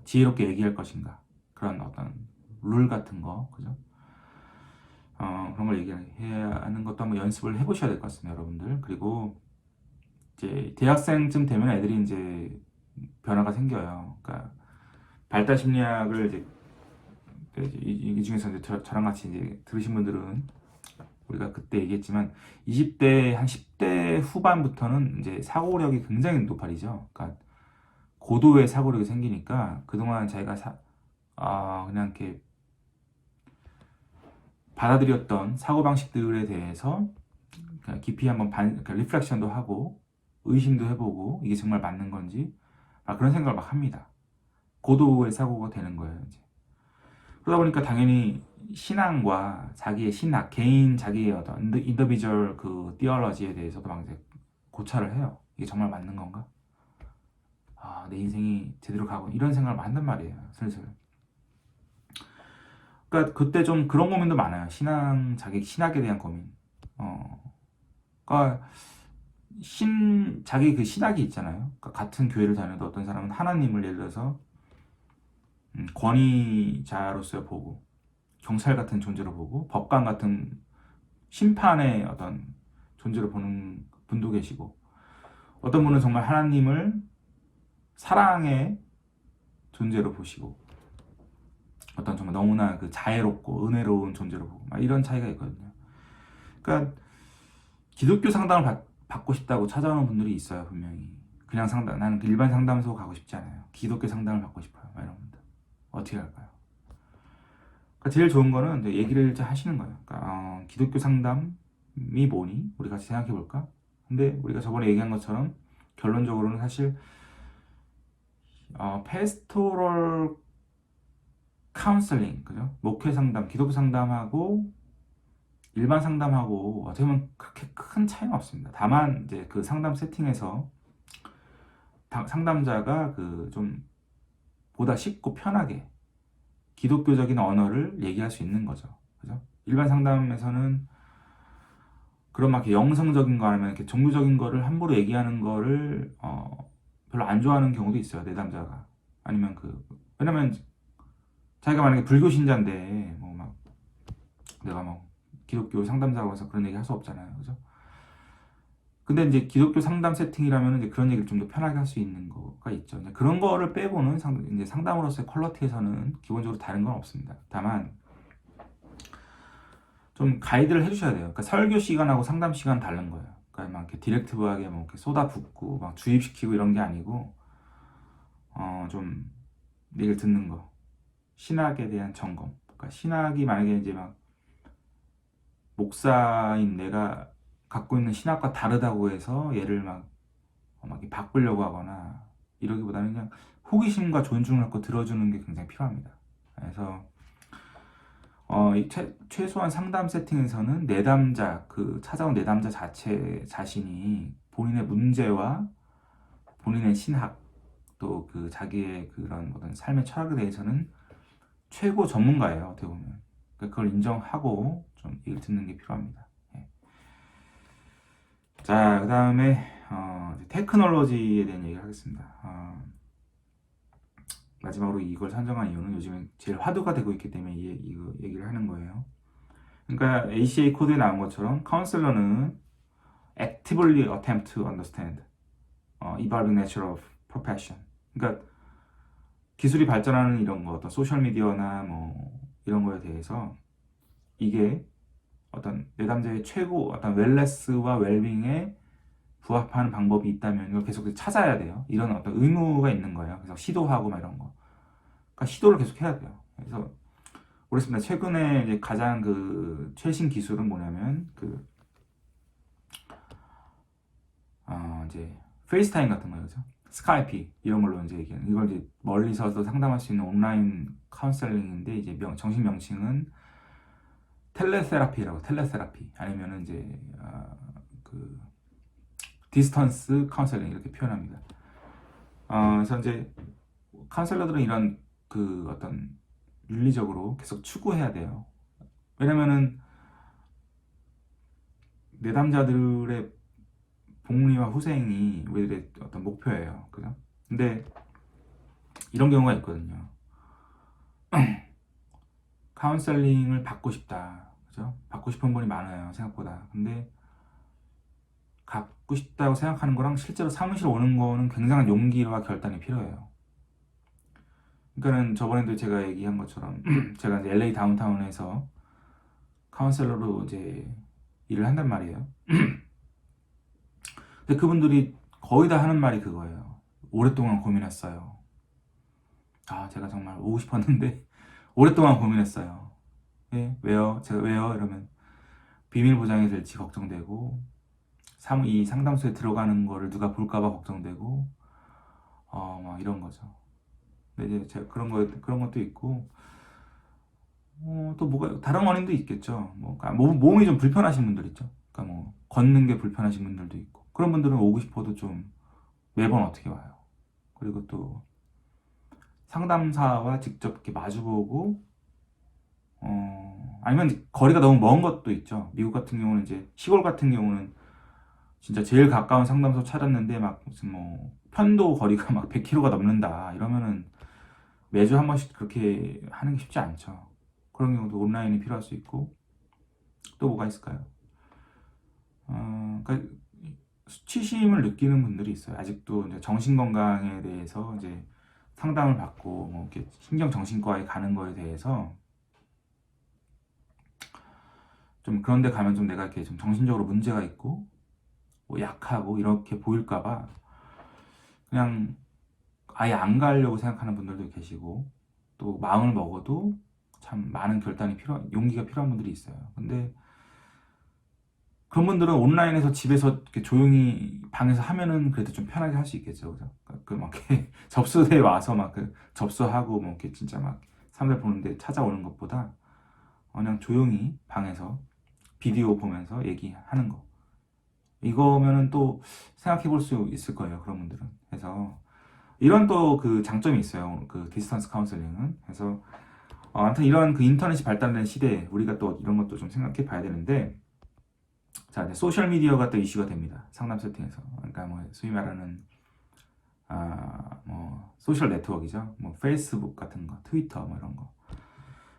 지혜롭게 얘기할 것인가. 그런 어떤 룰 같은 거, 그죠? 그런 걸 얘기해야 하는 것도 한번 연습을 해보셔야 될 것 같습니다, 여러분들. 그리고 이제 대학생쯤 되면 애들이 이제 변화가 생겨요. 그러니까 발달 심리학을 이제 이 중에서 이제 저랑 같이 이제 들으신 분들은 우리가 그때 얘기했지만 20대 한 10대 후반부터는 이제 사고력이 굉장히 높아지죠. 그러니까 고도의 사고력이 생기니까 그동안 자기가 그냥 이렇게 받아들였던 사고방식들에 대해서 그냥 깊이 한번 그러니까 리플렉션도 하고 의심도 해보고 이게 정말 맞는 건지 그런 생각을 막 합니다. 고도의 사고가 되는 거예요. 이제. 그러다 보니까 당연히 신앙과 자기의 신학, 자기의 어떤 인더비주얼 그 티얼러지에 대해서도 막 이제 고찰을 해요. 이게 정말 맞는 건가? 내 인생이 제대로 가고 이런 생각을 한단 말이에요. 슬슬. 그러니까 그때 좀 그런 고민도 많아요. 자기 신학에 대한 고민. 그러니까 자기 그 신학이 있잖아요. 그러니까 같은 교회를 다녀도 어떤 사람은 하나님을 예를 들어서 권위자로서 보고, 경찰 같은 존재로 보고, 법관 같은 심판의 어떤 존재로 보는 분도 계시고, 어떤 분은 정말 하나님을 사랑의 존재로 보시고, 어떤 정말 너무나 그 자애롭고 은혜로운 존재로 보고, 막 이런 차이가 있거든요. 그러니까 기독교 상담을 받고 싶다고 찾아오는 분들이 있어요, 분명히. 그냥 나는 일반 상담소 가고 싶지 않아요. 기독교 상담을 받고 싶어요, 이런 분들. 어떻게 할까요? 그러니까 제일 좋은 거는 이제 얘기를 하시는 거예요. 그러니까 기독교 상담이 뭐니? 우리 같이 생각해 볼까? 근데 우리가 저번에 얘기한 것처럼 결론적으로는 사실 페스토럴 카운슬링, 그죠? 목회 상담, 기독교 상담하고 일반 상담하고 어떻게 보면 그렇게 큰 차이는 없습니다. 다만 이제 그 상담 세팅에서 상담자가 그 좀 보다 쉽고 편하게 기독교적인 언어를 얘기할 수 있는 거죠. 그죠? 일반 상담에서는 그런 막 영성적인 거 아니면 이렇게 종교적인 거를 함부로 얘기하는 거를 별로 안 좋아하는 경우도 있어요. 내담자가. 아니면 왜냐면 자기가 만약에 불교 신자인데 뭐 막 내가 뭐 기독교 상담사고 해서 그런 얘기 할 수 없잖아요. 그죠? 근데 이제 기독교 상담 세팅이라면 이제 그런 얘기를 좀 더 편하게 할 수 있는 거가 있죠. 이제 그런 거를 빼고는 이제 상담으로서의 퀄리티에서는 기본적으로 다른 건 없습니다. 다만 좀 가이드를 해주셔야 돼요. 그러니까 설교 시간하고 상담 시간 다른 거예요. 그러니까 막 이렇게 디렉티브하게 뭐 이렇게 쏟아붓고 막 주입시키고 이런 게 아니고 좀 얘기를 듣는 거. 신학에 대한 점검. 그러니까 신학이 만약에 이제 막 목사인 내가 갖고 있는 신학과 다르다고 해서 얘를 막 이렇게 바꾸려고 하거나 이러기보다는 그냥 호기심과 존중을 갖고 들어주는 게 굉장히 필요합니다. 그래서 최소한 상담 세팅에서는 내담자, 찾아온 내담자 자신이 본인의 문제와 본인의 신학, 또 자기의 그런 어떤 삶의 철학에 대해서는 최고 전문가예요, 어떻게 보면. 그러니까 그걸 인정하고 좀 얘기를 듣는 게 필요합니다. 예. 자, 그 다음에 테크놀로지에 대한 얘기를 하겠습니다. 마지막으로 이걸 선정한 이유는 요즘에 제일 화두가 되고 있기 때문에 이거 얘기를 하는 거예요. 그러니까 ACA 코드에 나온 것처럼 카운셀러는 actively attempt to understand evolving nature of profession. 그러니까 기술이 발전하는 이런 거, 어떤 소셜 미디어나 뭐 이런 거에 대해서 이게 어떤 내담자의 최고 어떤 웰네스와 웰빙에 부합하는 방법이 있다면 이걸 계속 찾아야 돼요. 이런 어떤 의무가 있는 거예요. 그래서 시도하고 막 이런 거. 그러니까 시도를 계속 해야 돼요. 그래서 모르겠습니다. 최근에 이제 가장 최신 기술은 뭐냐면 이제 페이스타임 같은 거죠. 스카이피 이런 걸로 이제 이걸 이제 멀리서도 상담할 수 있는 온라인 카운셀링인데 이제 정식 명칭은 텔레세라피 아니면은 이제 디스턴스 카운셀링 이렇게 표현합니다. 그래서 이제 카운셀러들은 이런 어떤 윤리적으로 계속 추구해야 돼요. 왜냐면은 내담자들의 복리와 후생이 우리들의 어떤 목표예요. 그죠? 근데 이런 경우가 있거든요. 카운셀링을 받고 싶다. 그죠? 받고 싶은 분이 많아요. 생각보다. 근데 갖고 싶다고 생각하는 거랑 실제로 사무실 오는 거는 굉장한 용기와 결단이 필요해요. 그러니까는 저번에도 제가 얘기한 것처럼 제가 이제 LA 다운타운에서 카운셀러로 이제 일을 한단 말이에요. 근데 그분들이 거의 다 하는 말이 그거예요. 오랫동안 고민했어요. 제가 정말 오고 싶었는데 오랫동안 고민했어요. 예? 왜요? 제가 왜요? 이러면 비밀 보장이 될지 걱정되고 이 상담소에 들어가는 거를 누가 볼까봐 걱정되고 막 이런 거죠. 근데 이제 제가 그런 것도 있고 또 뭐가 다른 원인도 있겠죠. 그러니까 몸이 좀 불편하신 분들 있죠. 그러니까 뭐 걷는 게 불편하신 분들도 있고 그런 분들은 오고 싶어도 좀 매번 어떻게 와요. 그리고 또 상담사와 직접 이렇게 마주보고 아니면 거리가 너무 먼 것도 있죠. 미국 같은 경우는 이제 시골 같은 경우는 진짜 제일 가까운 상담소 찾았는데 막 무슨 뭐 편도 거리가 막 100km가 넘는다 이러면은 매주 한 번씩 그렇게 하는 게 쉽지 않죠. 그런 경우도 온라인이 필요할 수 있고 또 뭐가 있을까요? 그러니까 수치심을 느끼는 분들이 있어요. 아직도 이제 정신건강에 대해서 이제 상담을 받고 뭐 이렇게 신경정신과에 가는 거에 대해서 좀 그런 데 가면 좀 내가 이렇게 좀 정신적으로 문제가 있고 뭐 약하고 이렇게 보일까봐 그냥 아예 안 가려고 생각하는 분들도 계시고 또 마음을 먹어도 참 많은 용기가 필요한 분들이 있어요. 근데 그런 분들은 온라인에서 집에서 이렇게 조용히 방에서 하면은 그래도 좀 편하게 할 수 있겠죠. 그죠? 막 이렇게 접수대에 와서 막 접수하고 뭐 이렇게 진짜 막 사람들 보는데 찾아오는 것보다 그냥 조용히 방에서 비디오 보면서 얘기하는 거. 이거면은 또 생각해 볼 수 있을 거예요. 그런 분들은. 그래서 이런 또 장점이 있어요. 디스턴스 카운셀링은. 그래서 아무튼 이런 인터넷이 발달된 시대에 우리가 또 이런 것도 좀 생각해 봐야 되는데 자, 이제 소셜 미디어가 또 이슈가 됩니다. 상담 세팅에서. 그러니까 뭐 소위 말하는 뭐 소셜 네트워크이죠. 뭐 페이스북 같은 거, 트위터 뭐 이런 거.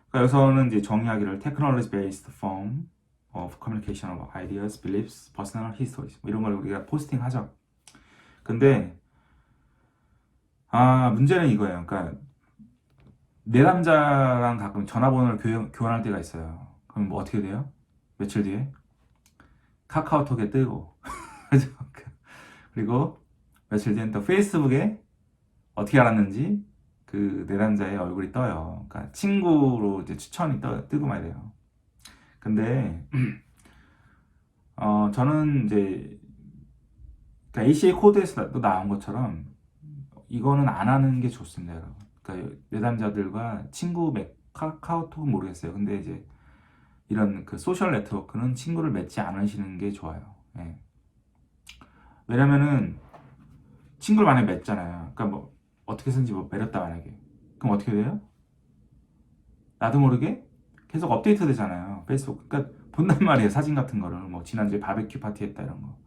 그러니까 여기서는 이제 정의하기를 technology based form of communication of ideas, beliefs, personal histories 뭐 이런 걸 우리가 포스팅 하죠. 근데 문제는 이거예요. 그러니까 내 남자랑 가끔 전화번호를 교환할 때가 있어요. 그럼 뭐 어떻게 돼요? 며칠 뒤에 카카오톡에 뜨고 그죠? 그리고 며칠 뒤엔 또 페이스북에 어떻게 알았는지 그 내담자의 얼굴이 떠요. 그러니까 친구로 이제 추천이 뜨고 말이에요. 근데 저는 이제 그러니까 ACA 코드에서 나온 것처럼 이거는 안 하는 게 좋습니다, 여러분. 그러니까 내담자들과 친구 카카오톡은 모르겠어요. 근데 이제 이런 그 소셜 네트워크는 친구를 맺지 않으시는 게 좋아요. 예. 왜냐면은 친구를 만약에 맺잖아요. 그러니까 뭐 어떻게 해서든지 뭐 맺었다 만약에. 그럼 어떻게 돼요? 나도 모르게 계속 업데이트 되잖아요. 페이스북. 그러니까 본단 말이에요. 사진 같은 거를. 뭐 지난주에 바베큐 파티 했다 이런 거.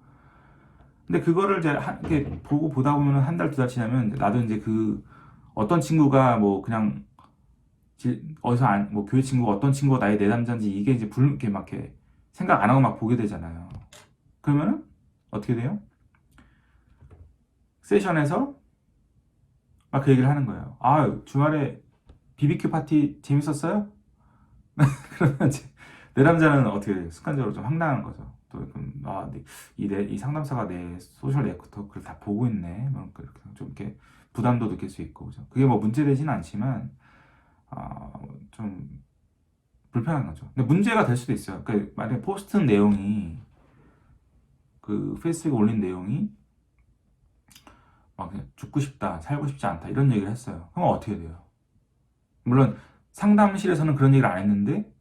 근데 그거를 이제 이렇게 보다 보면 한 달, 두 달 지나면 나도 이제 그 어떤 친구가 뭐 그냥 어디서 뭐 교회 친구가 어떤 친구가 나의 내담자인지 이게 이제 이렇게 막 이렇게 생각 안 하고 막 보게 되잖아요. 그러면은 어떻게 돼요? 세션에서 막 그 얘기를 하는 거예요. 주말에 BBQ 파티 재밌었어요? 그러면 이제 내담자는 어떻게 돼요? 습관적으로 좀 황당한 거죠. 또 이 상담사가 내 소셜 네트워크를 다 보고 있네. 뭐 그렇게 좀 이렇게 부담도 느낄 수 있고, 그죠? 그게 뭐 문제되지는 않지만 좀 불편한 거죠. 근데 문제가 될 수도 있어요. 그러니까 만약에 포스트 내용이 그 페이스북에 올린 내용이 막 그냥 죽고 싶다, 살고 싶지 않다 이런 얘기를 했어요. 그럼 어떻게 돼요? 물론 상담실에서는 그런 얘기를 안 했는데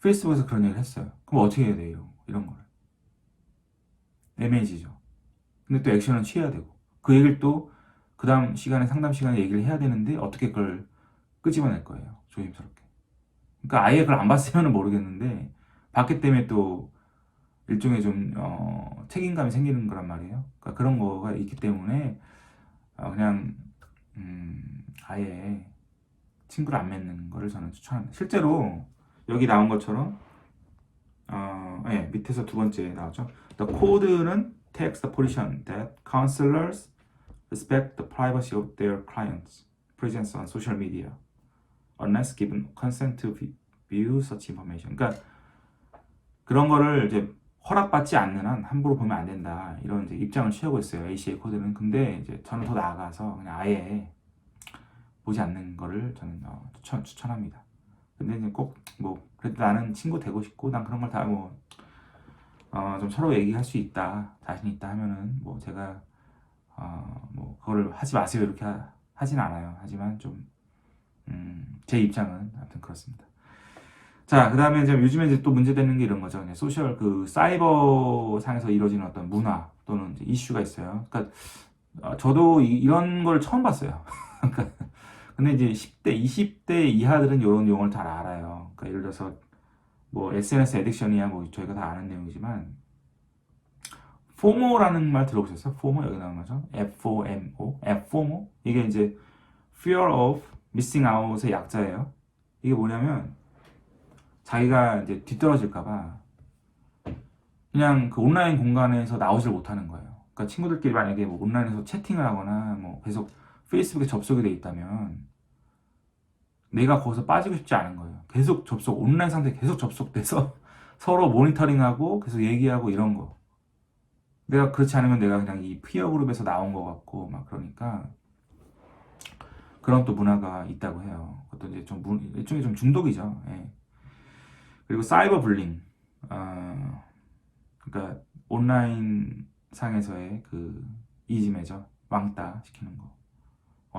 페이스북에서 그런 얘기를 했어요. 그럼 어떻게 해야 돼요? 이런 거를. 애매해지죠. 근데 또 액션은 취해야 되고 그 얘기를 또 그 다음 시간에 상담 시간에 얘기를 해야 되는데 어떻게 그걸 끄집어낼 거예요. 조심스럽게. 그러니까 아예 그걸 안 봤으면 모르겠는데 봤기 때문에 또 일종의 좀 책임감이 생기는 거란 말이에요. 그러니까 그런 거가 있기 때문에 그냥 아예 친구를 안 맺는 거를 저는 추천합니다. 실제로 여기 나온 것처럼 예, 밑에서 두 번째 나왔죠. The code는 takes the position that counselors respect the privacy of their clients' presence on social media unless given consent to view such information. 그러니까 그런 거를 이제 허락받지 않는 한 함부로 보면 안 된다. 이런 이제 입장을 취하고 있어요. ACA 코드는. 근데 이제 저는 더 나아가서 그냥 아예 보지 않는 거를 저는 추천합니다. 근데 이제 꼭 뭐 그래도 나는 친구 되고 싶고 난 그런 걸 다 뭐 좀 서로 얘기할 수 있다, 자신 있다 하면은 뭐 제가 뭐 그거를 하지 마세요 이렇게 하진 않아요. 하지만 좀 제 입장은 아무튼 그렇습니다. 자, 그 다음에 이제 요즘에 이제 또 문제되는 게 이런 거죠. 그냥 소셜 그 사이버 상에서 이루어지는 어떤 문화 또는 이제 이슈가 있어요. 그러니까 저도 이런 걸 처음 봤어요. 그러니까 근데 이제 10대, 20대 이하들은 이런 용어를 잘 알아요. 그러니까 예를 들어서 뭐 SNS 애딕션이야 뭐 저희가 다 아는 내용이지만 FOMO라는 말 들어보셨어요? FOMO 여기 나온 거죠? FOMO, FOMO 이게 이제 Fear of Missing Out의 약자예요. 이게 뭐냐면 자기가 이제 뒤떨어질까봐 그냥 그 온라인 공간에서 나오질 못하는 거예요. 그러니까 친구들끼리 만약에 뭐 온라인에서 채팅을 하거나 뭐 계속 페이스북에 접속이 돼 있다면 내가 거기서 빠지고 싶지 않은 거예요. 계속 온라인 상태에 계속 접속돼서 서로 모니터링하고 계속 얘기하고 이런 거. 내가 그렇지 않으면 내가 그냥 이 피어 그룹에서 나온 것 같고 막 그러니까 그런 또 문화가 있다고 해요. 그것도 이제 좀 일종의 좀 중독이죠. 예. 그리고 사이버 불링. 그러니까 온라인 상에서의 그 이지매저 왕따 시키는 거.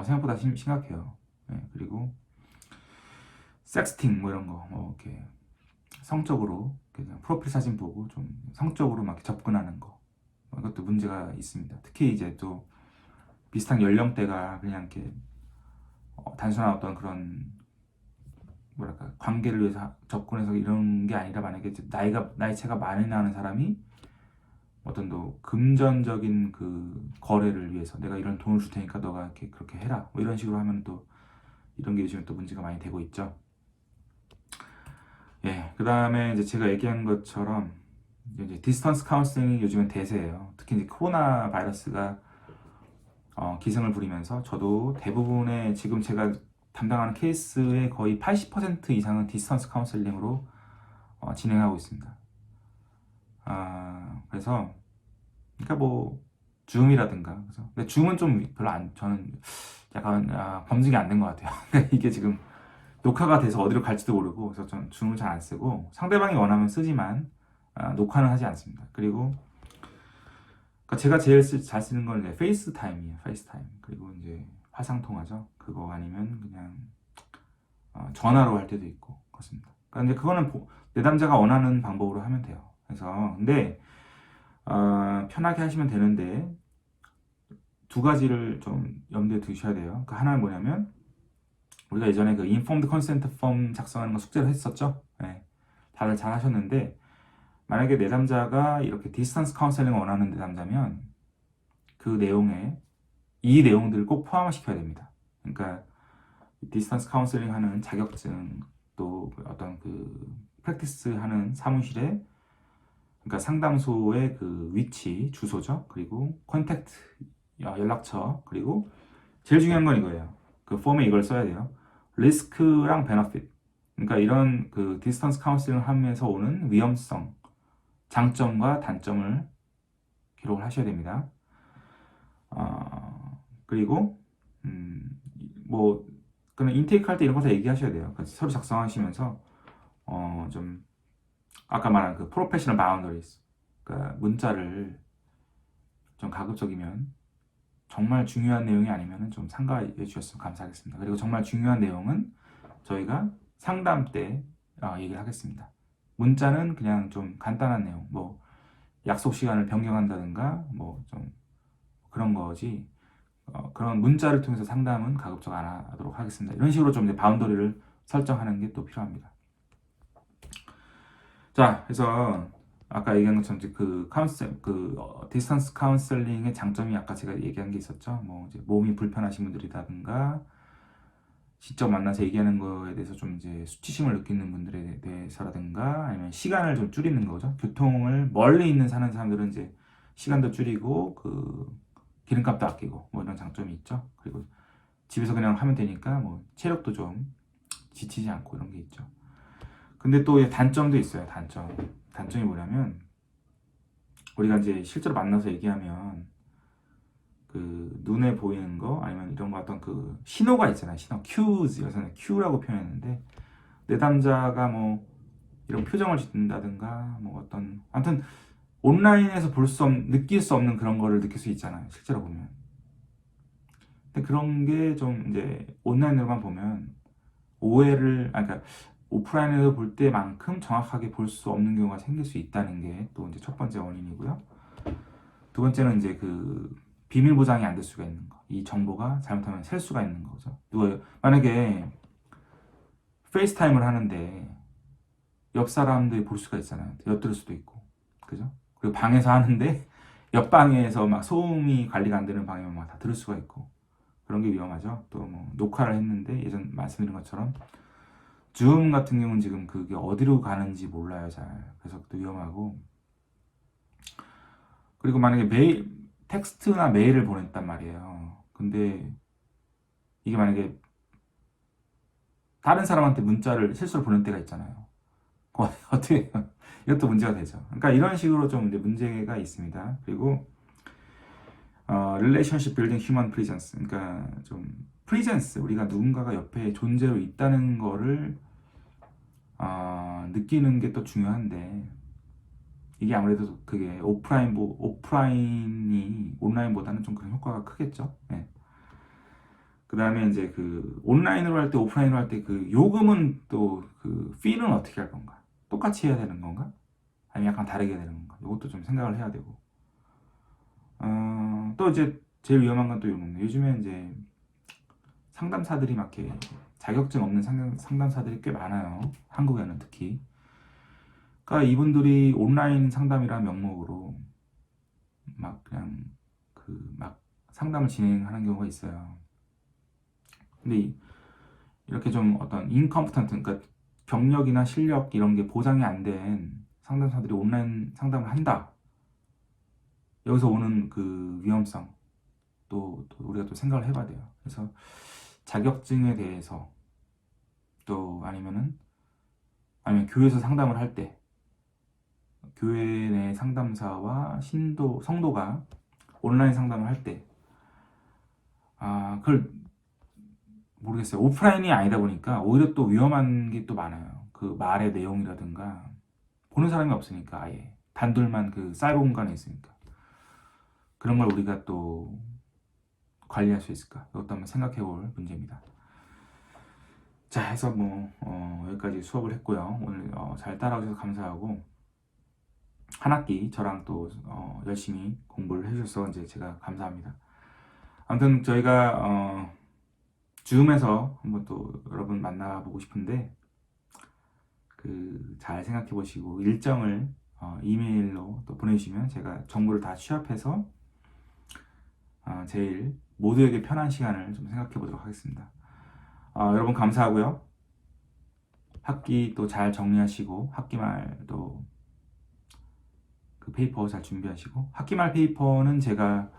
생각보다 심각해요. 예. 그리고 섹스팅 뭐 이런 거, 뭐 이렇게 성적으로 그냥 프로필 사진 보고 좀 성적으로 막 접근하는 거. 이것도 문제가 있습니다. 특히 이제 또 비슷한 연령대가 그냥 이렇게 단순한 어떤 그런 뭐랄까 관계를 위해서 접근해서 이런 게 아니라 만약에 나이차가 많이 나는 사람이 어떤 또 금전적인 그 거래를 위해서 내가 이런 돈을 줄 테니까 너가 이렇게 그렇게 해라 뭐 이런 식으로 하면 또 이런 게 요즘에 또 문제가 많이 되고 있죠. 예, 그 다음에 이제 제가 얘기한 것처럼 이제 디스턴스 카운슬링이 요즘은 대세예요. 특히 이제 코로나 바이러스가 기승을 부리면서 저도 대부분의 지금 제가 담당하는 케이스의 거의 80% 이상은 디스턴스 카운슬링으로 진행하고 있습니다. 그래서 그러니까 뭐 줌이라든가 그래서 근데 줌은 좀 별로 안 저는 약간 검증이 안 된 것 같아요. 이게 지금 녹화가 돼서 어디로 갈지도 모르고 그래서 전 줌을 잘 안 쓰고 상대방이 원하면 쓰지만 녹화는 하지 않습니다. 그리고 그러니까 제가 제일 잘 쓰는 건 이제 페이스타임이에요. 페이스타임. 그리고 이제 화상 통화죠. 그거 아니면 그냥 전화로 할 때도 있고 그렇습니다. 그러니까 이제 그거는 내담자가 원하는 방법으로 하면 돼요. 그래서 근데 편하게 하시면 되는데 두 가지를 좀 염두에 두셔야 돼요. 그 하나는 뭐냐면 우리가 예전에 그 informed consent form 작성하는 거 숙제를 했었죠. 네. 다들 잘 하셨는데 만약에 내담자가 이렇게 디스턴스 카운셀링을 원하는 내담자면 그 내용에 이 내용들을 꼭 포함시켜야 됩니다. 그러니까 디스턴스 카운셀링 하는 자격증 또 어떤 그 프랙티스 하는 사무실에 그러니까 상담소의 그 위치, 주소죠. 그리고 컨택트 연락처 그리고 제일 중요한 건 이거예요. 그 폼에 이걸 써야 돼요. 리스크랑 베너핏. 그러니까 이런 그 디스턴스 카운슬링을 하면서 오는 위험성, 장점과 단점을 기록을 하셔야 됩니다. 그리고 뭐 그냥 인테이크 할 때 이런 거 다 얘기하셔야 돼요. 서류 작성하시면서 좀 아까 말한 그 프로페셔널 바운더리스, 그러니까 문자를 좀 가급적이면 정말 중요한 내용이 아니면 좀 삼가해 주셨으면 감사하겠습니다. 그리고 정말 중요한 내용은 저희가 상담 때 얘기를 하겠습니다. 문자는 그냥 좀 간단한 내용, 뭐 약속 시간을 변경한다든가 뭐 좀 그런 거지. 그런 문자를 통해서 상담은 가급적 안 하도록 하겠습니다. 이런 식으로 좀 이제 바운더리를 설정하는 게 또 필요합니다. 자, 그래서 아까 얘기한 것처럼 이제 그 디스턴스 카운셀링의 장점이 아까 제가 얘기한 게 있었죠. 뭐 이제 몸이 불편하신 분들이라든가 직접 만나서 얘기하는 거에 대해서 좀 이제 수치심을 느끼는 분들에 대해서라든가 아니면 시간을 좀 줄이는 거죠. 교통을 멀리 있는 사는 사람들은 이제 시간도 줄이고 그 기름값도 아끼고 뭐 이런 장점이 있죠. 그리고 집에서 그냥 하면 되니까 뭐 체력도 좀 지치지 않고 이런 게 있죠. 근데 또 단점도 있어요. 단점이 뭐냐면 우리가 이제 실제로 만나서 얘기하면 그 눈에 보이는 거 아니면 이런 거 어떤 그 신호가 있잖아요. 신호 cues 여기서는 cue라고 표현했는데 내담자가 뭐 이런 표정을 짓는다든가 뭐 어떤 아무튼 온라인에서 느낄 수 없는 그런 거를 느낄 수 있잖아요. 실제로 보면. 근데 그런 게 좀 이제 온라인으로만 보면 그러니까 오프라인에서 볼 때만큼 정확하게 볼 수 없는 경우가 생길 수 있다는 게 또 이제 첫 번째 원인이고요. 두 번째는 이제 그 비밀 보장이 안 될 수가 있는 거. 이 정보가 잘못하면 셀 수가 있는 거죠. 만약에 페이스타임을 하는데 옆 사람들이 볼 수가 있잖아요. 엿들을 수도 있고. 그죠? 그리고 방에서 하는데 옆방에서 막 소음이 관리가 안 되는 방이면 막 다 들을 수가 있고. 그런 게 위험하죠. 또 뭐 녹화를 했는데 예전 말씀드린 것처럼 줌 같은 경우는 지금 그게 어디로 가는지 몰라요, 잘. 그래서 또 위험하고. 그리고 만약에 텍스트나 메일을 보냈단 말이에요. 근데 이게 만약에 다른 사람한테 문자를 실수로 보낼 때가 있잖아요. 어떻게, 이것도 문제가 되죠. 그러니까 이런 식으로 좀 이제 문제가 있습니다. 그리고, relationship building human presence. 그러니까 좀, presence. 우리가 누군가가 옆에 존재로 있다는 거를, 느끼는 게 또 중요한데, 이게 아무래도 그게 오프라인이 온라인보다는 좀 그런 효과가 크겠죠. 네. 그 다음에 이제 그 온라인으로 할 때, 오프라인으로 할 때 그 요금은 또 그 fee는 어떻게 할 건가? 똑같이 해야 되는 건가? 아니면 약간 다르게 해야 되는 건가? 이것도 좀 생각을 해야 되고. 또 이제 제일 위험한 건 또 이런 건데 요즘에 이제 상담사들이 막 이렇게 자격증 없는 상담사들이 꽤 많아요. 한국에는 특히. 그러니까 이분들이 온라인 상담이라는 명목으로 막 그냥 막 상담을 진행하는 경우가 있어요. 근데 이렇게 좀 어떤 인컴피턴트, 그러니까 경력이나 실력 이런 게 보장이 안 된 상담사들이 온라인 상담을 한다. 여기서 오는 그 위험성 또 우리가 또 생각을 해봐야 돼요. 그래서 자격증에 대해서 또 아니면 교회에서 상담을 할 때 교회 내 상담사와 성도가 온라인 상담을 할 때 그걸 모르겠어요. 오프라인이 아니다 보니까 오히려 또 위험한 게 또 많아요. 그 말의 내용이라든가 보는 사람이 없으니까 아예 단둘만 그 사이버 공간에 있으니까 그런 걸 우리가 또 관리할 수 있을까? 이것도 한번 생각해 볼 문제입니다. 자, 해서 여기까지 수업을 했고요. 오늘 잘 따라오셔서 감사하고 한 학기 저랑 또 열심히 공부를 해주셔서 이제 제가 감사합니다. 아무튼 저희가 줌에서 한번 또 여러분 만나보고 싶은데 잘 생각해 보시고 일정을 이메일로 또 보내주시면 제가 정보를 다 취합해서 제일 모두에게 편한 시간을 좀 생각해 보도록 하겠습니다. 여러분 감사하고요. 학기 또 잘 정리하시고 학기말 또 그 페이퍼 잘 준비하시고 학기말 페이퍼는 제가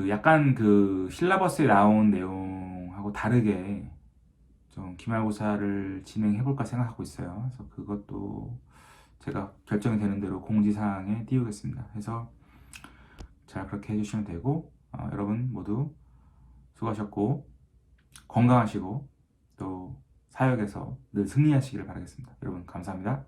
약간 그 실라버스에 나온 내용하고 다르게 좀 기말고사를 진행해 볼까 생각하고 있어요. 그래서 그것도 제가 결정이 되는 대로 공지사항에 띄우겠습니다. 그래서 잘 그렇게 해주시면 되고 여러분 모두 수고하셨고 건강하시고 또 사역에서 늘 승리하시기를 바라겠습니다. 여러분 감사합니다.